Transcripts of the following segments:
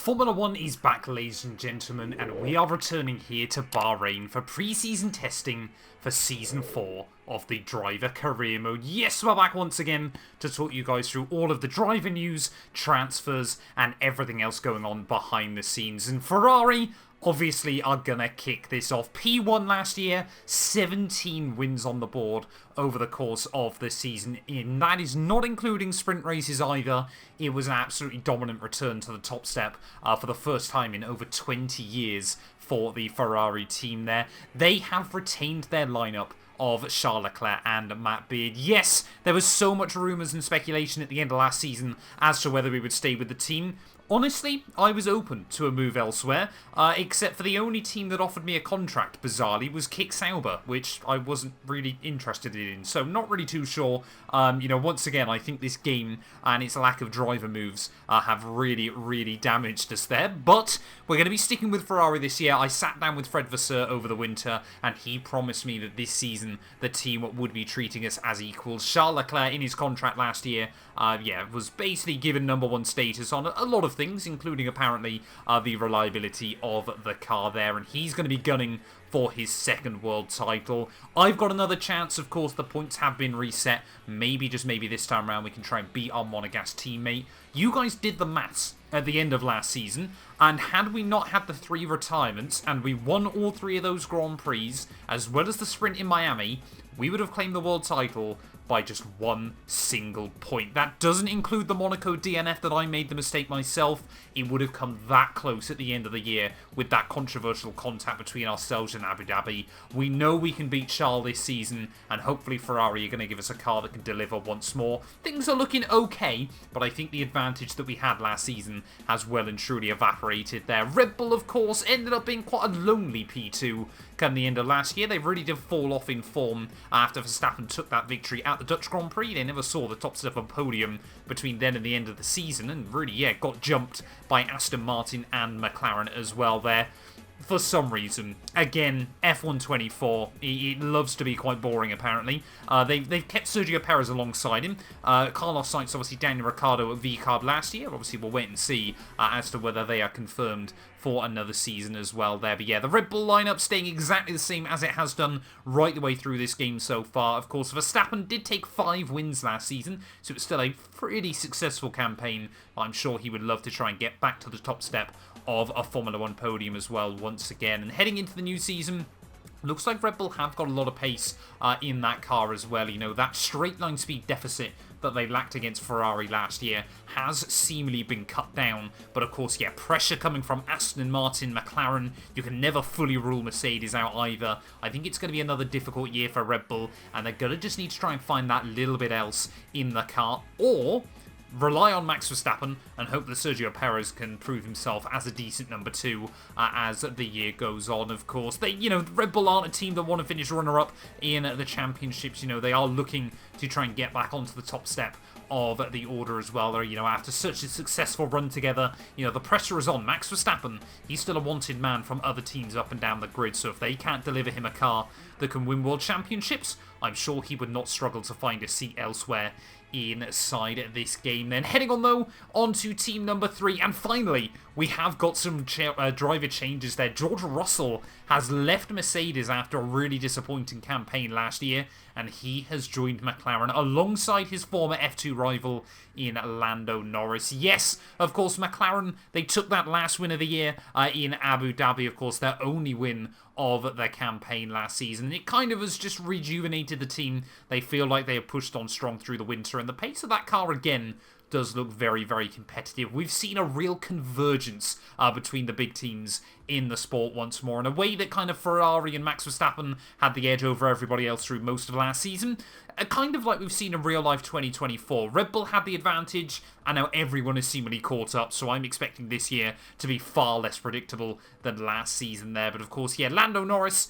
Formula 1 is back, ladies and gentlemen, and we are returning here to Bahrain for pre-season testing for Season 4 of the Driver Career Mode. Yes, we're back once again to talk you guys through all of the driver news, transfers, and everything else going on behind the scenes. And Ferrari obviously are gonna kick this off. P1 last year, 17 wins on the board over the course of the season. And that is not including sprint races either. It was an absolutely dominant return to the top step for the first time in over 20 years for the Ferrari team there. They have retained their lineup of Charles Leclerc and Matt Beard. Yes, there was so much rumours and speculation at the end of last season as to whether we would stay with the team. Honestly, I was open to a move elsewhere, except for the only team that offered me a contract, bizarrely, was Sauber, which I wasn't really interested in. So, not really too sure. Once again, I think this game and its lack of driver moves have really damaged us there. But we're going to be sticking with Ferrari this year. I sat down with Fred Vasseur over the winter, and he promised me that this season the team would be treating us as equals. Charles Leclerc, in his contract last year, was basically given #1 status on a lot of things, including apparently the reliability of the car there, and he's going to be gunning for his second world title. I've got another chance. Of course, the points have been reset. Maybe, just maybe this time around, we can try and beat our Monegasque teammate. You guys did the maths at the end of last season, and had we not had the 3 retirements, and we won all 3 of those Grand Prix, as well as the sprint in Miami, we would have claimed the world title by just 1 single point. That doesn't include the Monaco DNF that I made the mistake myself. It would have come that close at the end of the year with that controversial contact between ourselves and Abu Dhabi. We know we can beat Charles this season, and hopefully Ferrari are going to give us a car that can deliver once more. Things are looking okay, but I think the advantage that we had last season has well and truly evaporated there. Red Bull, of course, ended up being quite a lonely P2 come the end of last year. They really did fall off in form after Verstappen took that victory at the Dutch Grand Prix. They never saw the top step of podium between then and the end of the season, and really, got jumped by Aston Martin and McLaren as well there. For some reason. Again, F124, it loves to be quite boring, apparently. They've kept Sergio Perez alongside him. Carlos Sainz, obviously, Daniel Ricciardo at VCARB last year. Obviously, we'll wait and see as to whether they are confirmed for another season as well there. But yeah, the Red Bull lineup staying exactly the same as it has done right the way through this game so far. Of course, Verstappen did take 5 wins last season, so it's still a pretty successful campaign. I'm sure he would love to try and get back to the top step of a Formula 1 podium as well once again. And heading into the new season, looks like Red Bull have got a lot of pace in that car as well. You know, that straight line speed deficit that they lacked against Ferrari last year has seemingly been cut down. But of course, pressure coming from Aston Martin, McLaren. You can never fully rule Mercedes out either. I think it's going to be another difficult year for Red Bull, and they're going to just need to try and find that little bit else in the car, or rely on Max Verstappen and hope that Sergio Perez can prove himself as a decent number 2 as the year goes on. Of course, Red Bull aren't a team that want to finish runner-up in the championships. They are looking to try and get back onto the top step of the order as well. After such a successful run together, the pressure is on. Max Verstappen, he's still a wanted man from other teams up and down the grid, so if they can't deliver him a car that can win world championships, I'm sure he would not struggle to find a seat elsewhere inside this game. Then heading on though onto team number 3, and finally we have got some driver changes there. George Russell has left Mercedes after a really disappointing campaign last year, and he has joined McLaren alongside his former F2 rival in Lando Norris. Yes, of course, McLaren, they took that last win of the year in Abu Dhabi, of course, their only win of their campaign last season. It kind of has just rejuvenated the team. They feel like they have pushed on strong through the winter, and the pace of that car again does look very competitive. We've seen a real convergence between the big teams in the sport once more, in a way that kind of Ferrari and Max Verstappen had the edge over everybody else through most of last season. Kind of like we've seen in real life 2024. Red Bull had the advantage, and now everyone is seemingly caught up, so I'm expecting this year to be far less predictable than last season there. But of course, Lando Norris,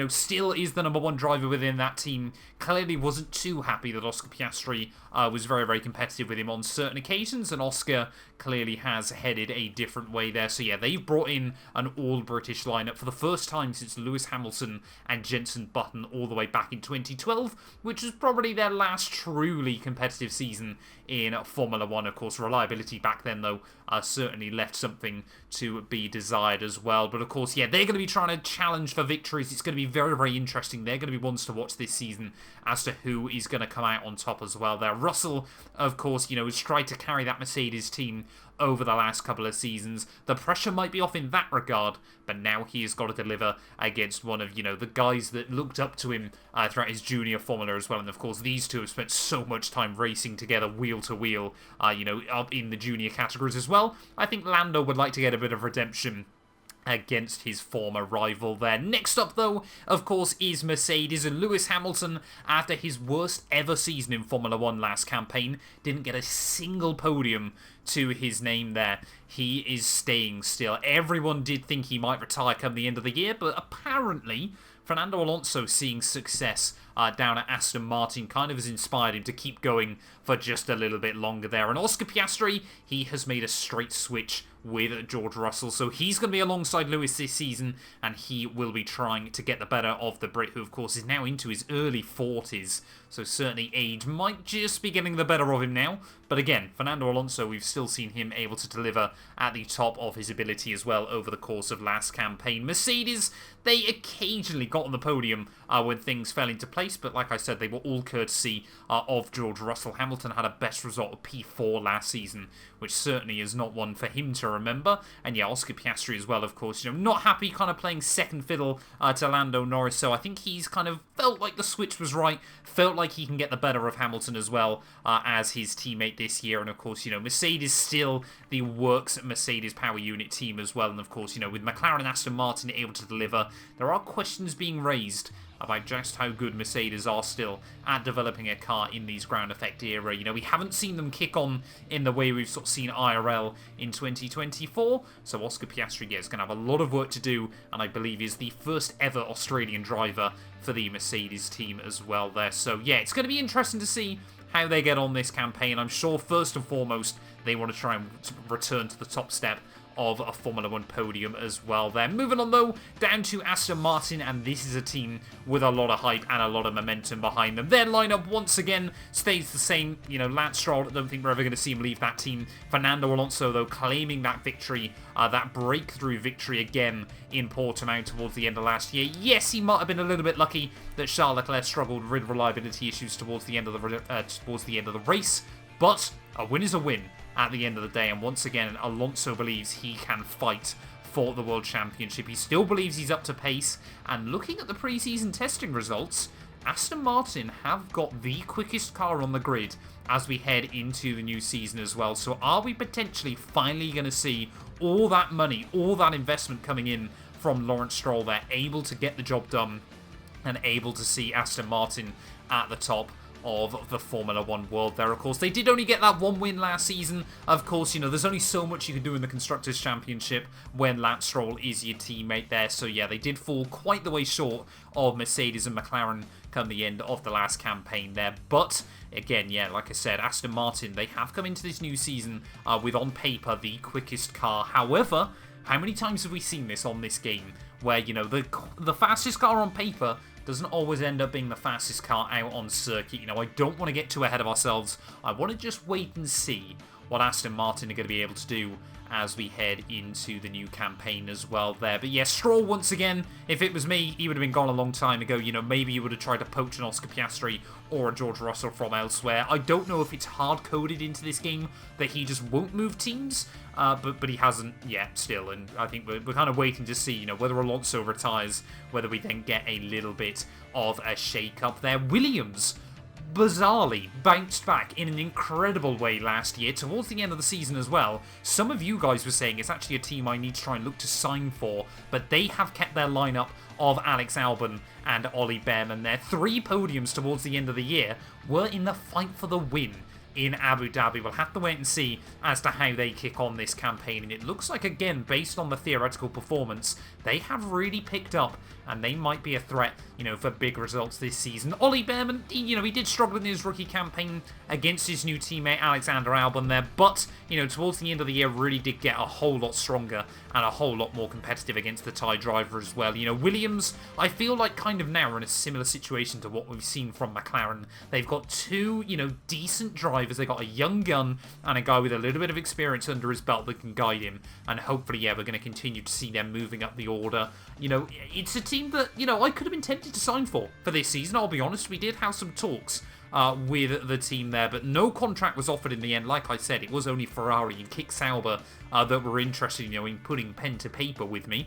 still is the #1 driver within that team. Clearly wasn't too happy that Oscar Piastri was very competitive with him on certain occasions, and Oscar clearly has headed a different way there. So yeah, they've brought in an all-British lineup for the first time since Lewis Hamilton and Jenson Button all the way back in 2012, which was probably their last truly competitive season in Formula 1. Of course, reliability back then, though, certainly left something to be desired as well. But of course, yeah, they're going to be trying to challenge for victories. It's going to be very, very interesting. They're going to be ones to watch this season as to who is going to come out on top as well there. Russell, of course, has tried to carry that Mercedes team over the last couple of seasons. The pressure might be off in that regard, but now he has got to deliver against one of, the guys that looked up to him throughout his junior formula as well. And of course, these two have spent so much time racing together, wheel to wheel, up in the junior categories as well. I think Lando would like to get a bit of redemption against his former rival there. Next up, though, of course, is Mercedes. And Lewis Hamilton, after his worst ever season in Formula 1 last campaign, didn't get a single podium to his name there. He is staying still. Everyone did think he might retire come the end of the year, but apparently Fernando Alonso seeing success down at Aston Martin kind of has inspired him to keep going for just a little bit longer there. And Oscar Piastri, he has made a straight switch with George Russell, so he's going to be alongside Lewis this season, and he will be trying to get the better of the Brit, who of course is now into his early 40s, so certainly age might just be getting the better of him now. But again, Fernando Alonso, we've still seen him able to deliver at the top of his ability as well over the course of last campaign. Mercedes, they occasionally got on the podium when things fell into place, but like I said, they were all courtesy of George Russell. Hamilton had a best result of P4 last season, which certainly is not one for him to remember. And yeah, Oscar Piastri as well, of course, not happy kind of playing second fiddle to Lando Norris, so I think he's kind of felt like the switch was right, felt like he can get the better of Hamilton as well as his teammate this year. And of course, Mercedes still the works Mercedes power unit team as well. And of course, with McLaren and Aston Martin able to deliver, there are questions being raised about just how good Mercedes are still at developing a car in these ground effect era. We haven't seen them kick on in the way we've sort of seen IRL in 2024, so Oscar Piastri is going to have a lot of work to do, and I believe is the first ever Australian driver for the Mercedes team as well there. So yeah, it's going to be interesting to see how they get on this campaign. I'm sure first and foremost they want to try and return to the top step of a Formula 1 podium as well there. Moving on though, down to Aston Martin, and this is a team with a lot of hype and a lot of momentum behind them. Their lineup once again stays the same. Lance Stroll, I don't think we're ever going to see him leave that team. Fernando Alonso though claiming that victory, that breakthrough victory again in Portimao towards the end of last year. Yes, he might have been a little bit lucky that Charles Leclerc struggled with reliability issues towards the end of the race, but a win is a win at the end of the day, and once again Alonso believes he can fight for the World Championship. He still believes he's up to pace, and looking at the pre-season testing results, Aston Martin have got the quickest car on the grid as we head into the new season as well. So are we potentially finally going to see all that money, all that investment coming in from Lawrence Stroll there, able to get the job done and able to see Aston Martin at the top of the Formula 1 world there? Of course, they did only get that one win last season. Of course, there's only so much you can do in the Constructors' Championship when Lance Stroll is your teammate there. So yeah, they did fall quite the way short of Mercedes and McLaren come the end of the last campaign there. But again, yeah, like I said, Aston Martin, they have come into this new season with, on paper, the quickest car. However, how many times have we seen this on this game where, the fastest car on paper doesn't always end up being the fastest car out on circuit? I don't want to get too ahead of ourselves. I want to just wait and see what Aston Martin are going to be able to do as we head into the new campaign as well there. But yeah, Stroll, once again, if it was me, he would have been gone a long time ago. Maybe he would have tried to poach an Oscar Piastri or a George Russell from elsewhere. I don't know if it's hard-coded into this game that he just won't move teams, but he hasn't yet still, and I think we're kind of waiting to see, whether Alonso retires, whether we then get a little bit of a shake-up there. Williams bizarrely bounced back in an incredible way last year, towards the end of the season as well. Some of you guys were saying it's actually a team I need to try and look to sign for, but they have kept their lineup of Alex Albon and Ollie Behrman there. 3 podiums towards the end of the year were in the fight for the win. in Abu Dhabi. We'll have to wait and see as to how they kick on this campaign. And it looks like, again, based on the theoretical performance, they have really picked up, and they might be a threat, for big results this season. Ollie Behrman, he did struggle in his rookie campaign against his new teammate Alexander Albon there, but, towards the end of the year really did get a whole lot stronger and a whole lot more competitive against the Thai driver as well. Williams, I feel like kind of now are in a similar situation to what we've seen from McLaren. They've got two, decent drivers. They've got a young gun and a guy with a little bit of experience under his belt that can guide him, and hopefully, yeah, we're going to continue to see them moving up the order. It's a team that, I could have been tempted to sign for this season, I'll be honest. We did have some talks with the team there, but no contract was offered in the end. Like I said, it was only Ferrari and Sauber that were interested, in putting pen to paper with me.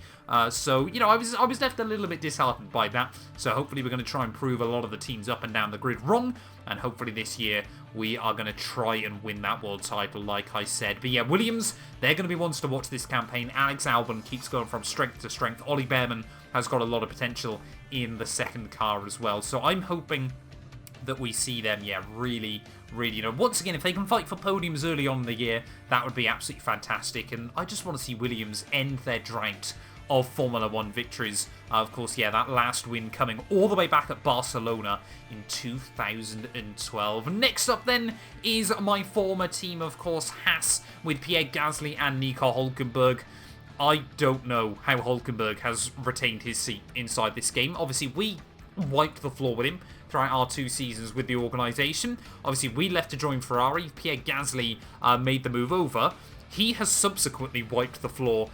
So, I was left a little bit disheartened by that. So hopefully we're going to try and prove a lot of the teams up and down the grid wrong, and hopefully this year we are going to try and win that world title, like I said. But yeah, Williams, they're going to be ones to watch this campaign. Alex Albon keeps going from strength to strength. Ollie Behrman has got a lot of potential in the second car as well. So I'm hoping that we see them, yeah, really, once again, if they can fight for podiums early on in the year, that would be absolutely fantastic. And I just want to see Williams end their drought of Formula 1 victories. Of course, yeah, that last win coming all the way back at Barcelona in 2012. Next up then is my former team, of course, Haas, with Pierre Gasly and Nico Hülkenberg. I don't know how Hülkenberg has retained his seat inside this game. Obviously, we wiped the floor with him throughout our 2 seasons with the organisation. Obviously, we left to join Ferrari. Pierre Gasly made the move over. He has subsequently wiped the floor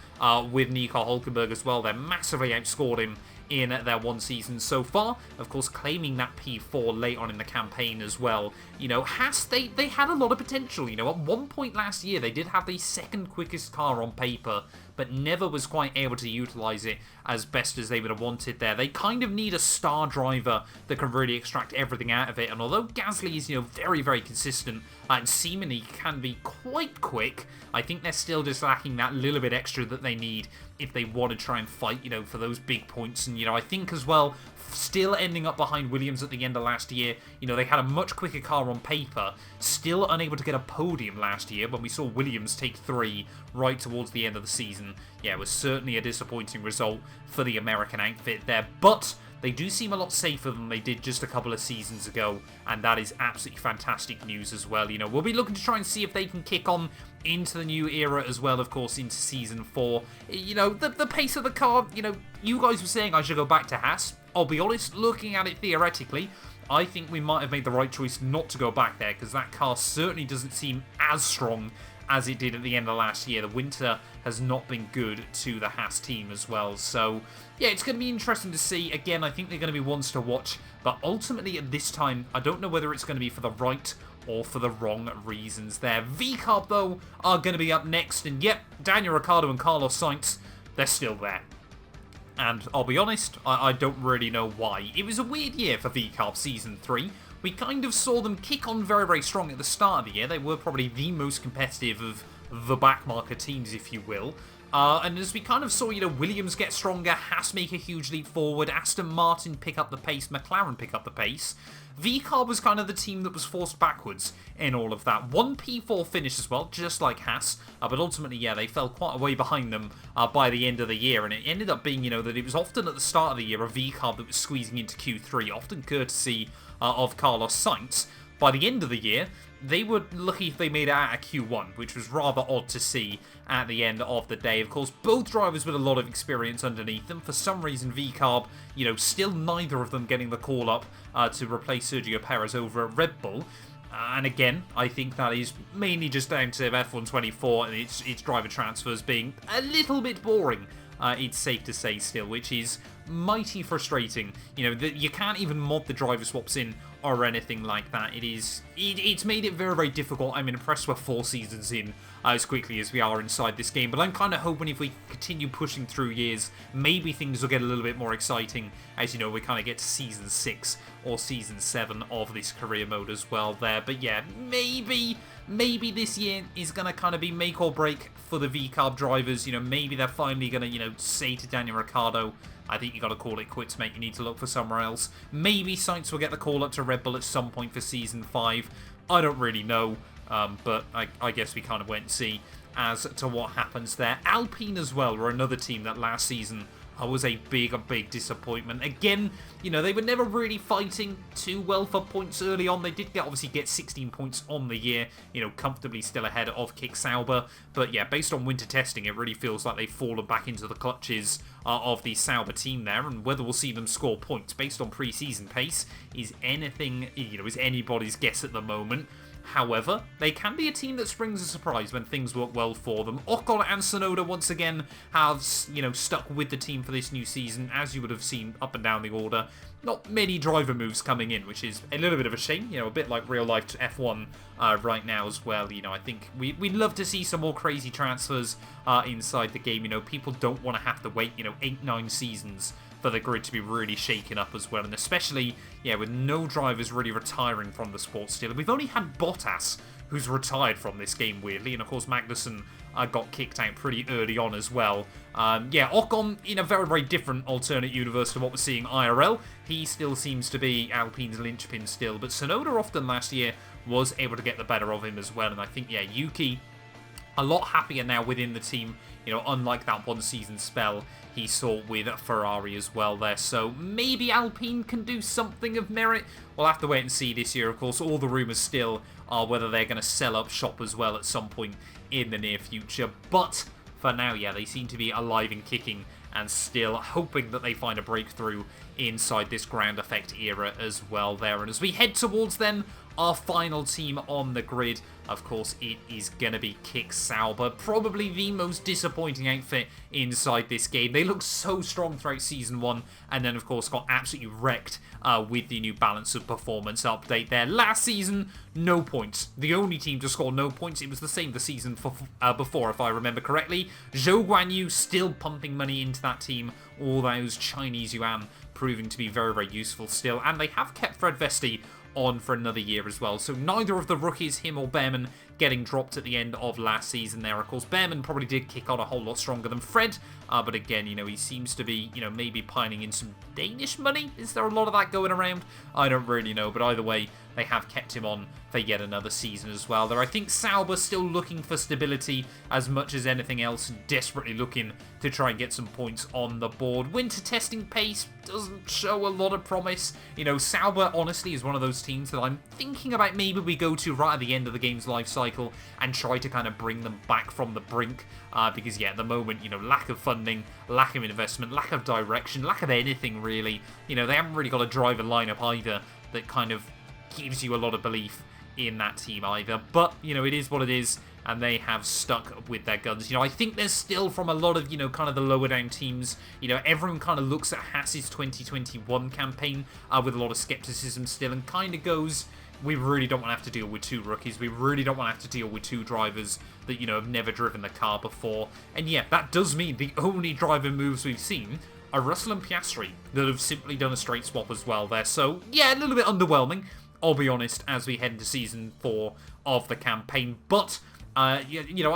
with Nico Hülkenberg as well. They massively outscored him in their 1 season so far. Of course, claiming that P4 late on in the campaign as well. Haas, they had a lot of potential. At one point last year, they did have the second quickest car on paper, but never was quite able to utilise it as best as they would have wanted there. They kind of need a star driver that can really extract everything out of it. And although Gasly is, very, very consistent and seemingly can be quite quick, I think they're still just lacking that little bit extra that they need if they want to try and fight, for those big points. And, I think as well, still ending up behind Williams at the end of last year. They had a much quicker car on paper, still unable to get a podium last year when we saw Williams take 3 right towards the end of the season. Yeah, it was certainly a disappointing result for the American outfit there, but they do seem a lot safer than they did just a couple of seasons ago, and that is absolutely fantastic news as well. We'll be looking to try and see if they can kick on into the new era as well, of course, into Season 4. The pace of the car, you guys were saying I should go back to Haas. I'll be honest, looking at it theoretically, I think we might have made the right choice not to go back there, because that car certainly doesn't seem as strong as it did at the end of last year. The winter has not been good to the Haas team as well. So, yeah, it's going to be interesting to see. Again, I think they're going to be ones to watch, but ultimately at this time, I don't know whether it's going to be for the right or for the wrong reasons there. VCARB, though, are going to be up next, and yep, Daniel Ricciardo and Carlos Sainz, they're still there. And I'll be honest, I don't really know why. It was a weird year for VCARB Season 3. We kind of saw them kick on very, very strong at the start of the year. They were probably the most competitive of the backmarker teams, if you will. And as we kind of saw, Williams get stronger, Haas make a huge leap forward, Aston Martin pick up the pace, McLaren pick up the pace. VCARB was kind of the team that was forced backwards in all of that. 1 P4 finish as well, just like Haas, but ultimately, yeah, they fell quite a way behind them by the end of the year, and it ended up being, that it was often at the start of the year a VCARB that was squeezing into Q3, often courtesy of Carlos Sainz. By the end of the year, they were lucky if they made it out of Q1, which was rather odd to see at the end of the day. Of course, both drivers with a lot of experience underneath them. For some reason, VCARB, still neither of them getting the call up to replace Sergio Perez over at Red Bull. And again, I think that is mainly just down to F124 and its driver transfers being a little bit boring. It's safe to say still, which is mighty frustrating. You can't even mod the driver swaps in or anything like that. It's made it very, very difficult. I'm impressed we're 4 seasons in as quickly as we are inside this game, but I'm kind of hoping if we continue pushing through years, maybe things will get a little bit more exciting as, we kind of get to Season 6 or Season 7 of this career mode as well there. But yeah, maybe this year is going to kind of be make or break for the VCARB drivers. Maybe they're finally going to, say to Daniel Ricciardo, I think you got to call it quits, mate. You need to look for somewhere else. Maybe Sainz will get the call up to Red Bull at some point for Season 5. I don't really know, but I guess we kind of wait and see as to what happens there. Alpine as well were another team that last season was a big disappointment. Again, they were never really fighting too well for points early on. They did obviously get 16 points on the year, comfortably still ahead of Sauber. But yeah, based on winter testing, it really feels like they've fallen back into the clutches of the Sauber team there. And whether we'll see them score points based on pre-season pace is anybody's guess at the moment. However, they can be a team that springs a surprise when things work well for them. Ocon and Tsunoda once again have, stuck with the team for this new season, as you would have seen up and down the order. Not many driver moves coming in, which is a little bit of a shame, a bit like real life F1 right now as well. I think we'd love to see some more crazy transfers inside the game. People don't want to have to wait, 8-9 seasons for the grid to be really shaken up as well, and especially, with no drivers really retiring from the sport still. We've only had Bottas, who's retired from this game, weirdly, and of course Magnussen got kicked out pretty early on as well. Ocon in a very different alternate universe to what we're seeing IRL. He still seems to be Alpine's linchpin still, but Tsunoda often last year was able to get the better of him as well, and I think, Yuki a lot happier now within the team, unlike that one season spell he saw with Ferrari as well there. So maybe Alpine can do something of merit. We'll have to wait and see this year, of course. All the rumours still are whether they're going to sell up shop as well at some point in the near future. But for now, they seem to be alive and kicking and still hoping that they find a breakthrough inside this ground effect era as well there. And as we head towards then our final team on the grid, of course, it is going to be Sauber. Probably the most disappointing outfit inside this game. They looked so strong throughout Season 1, and then, of course, got absolutely wrecked with the new Balance of Performance update there. Last season, no points. The only team to score no points. It was the same the season before, if I remember correctly. Zhou Guanyu still pumping money into that team. All those Chinese yuan proving to be very useful still. And they have kept Fred Vesti on for another year as well. So neither of the rookies, him or Behrman, getting dropped at the end of last season there. Of course, Behrman probably did kick on a whole lot stronger than Fred, but again, he seems to be, maybe piling in some Danish money. Is there a lot of that going around? I don't really know, but either way, they have kept him on for yet another season as well. There, I think Sauber still looking for stability as much as anything else, desperately looking to try and get some points on the board. Winter testing pace doesn't show a lot of promise. Sauber honestly is one of those teams that I'm thinking about maybe we go to right at the end of the game's life cycle and try to kind of bring them back from the brink, because at the moment, lack of funding, lack of investment, lack of direction, lack of anything really. They haven't really got a driver lineup either that kind of gives you a lot of belief in that team either. But, it is what it is, and they have stuck with their guns. I think there's still, from a lot of, kind of the lower down teams, everyone kind of looks at Haas's 2021 campaign with a lot of skepticism still, and kind of goes, we really don't want to have to deal with two rookies. We really don't want to have to deal with two drivers that, have never driven the car before. And that does mean the only driver moves we've seen are Russell and Piastri that have simply done a straight swap as well there. So, a little bit underwhelming, I'll be honest, as we head into Season 4 of the campaign. But, I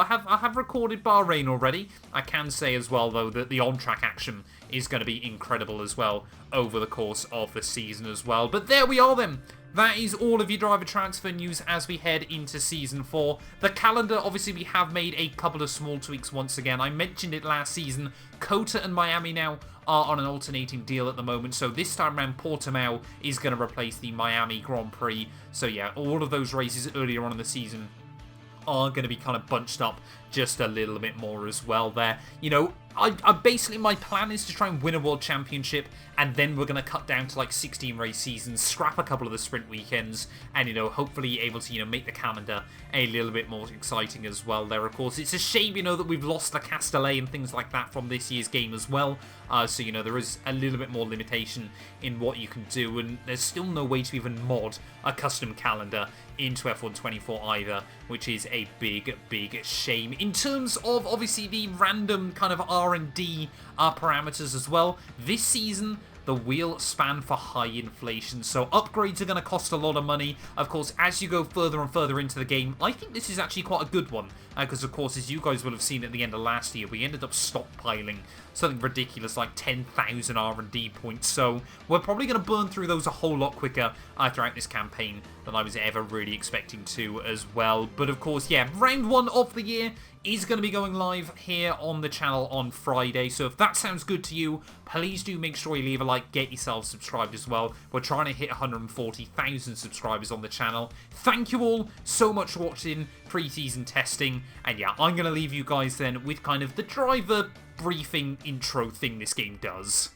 have recorded Bahrain already. I can say as well, though, that the on-track action is going to be incredible as well over the course of the season as well. But there we are then. That is all of your driver transfer news as we head into Season 4. The calendar, obviously, we have made a couple of small tweaks once again. I mentioned it last season. Kota and Miami now are on an alternating deal at the moment. So this time around, Portimao is going to replace the Miami Grand Prix. So all of those races earlier on in the season are going to be kind of bunched up just a little bit more as well there. I basically, my plan is to try and win a World Championship, and then we're going to cut down to like 16 race seasons, scrap a couple of the sprint weekends, and, hopefully able to, make the calendar a little bit more exciting as well there, of course. It's a shame, that we've lost the Castellet and things like that from this year's game as well. So, there is a little bit more limitation in what you can do, and there's still no way to even mod a custom calendar into F1 24 either, which is a big shame. In terms of, obviously, the random kind of R&D parameters as well, this season, the wheel span for high inflation. So upgrades are going to cost a lot of money. Of course, as you go further and further into the game, I think this is actually quite a good one. Because, of course, as you guys will have seen at the end of last year, we ended up stockpiling something ridiculous like 10,000 R&D points. So we're probably going to burn through those a whole lot quicker throughout this campaign than I was ever really expecting to as well. But, of course, yeah, round 1 of the year is going to be going live here on the channel on Friday. So if that sounds good to you, please do make sure you leave a like, get yourself subscribed as well. We're trying to hit 140,000 subscribers on the channel. Thank you all so much for watching pre-season testing. And yeah, I'm going to leave you guys then with kind of the driver briefing intro thing this game does.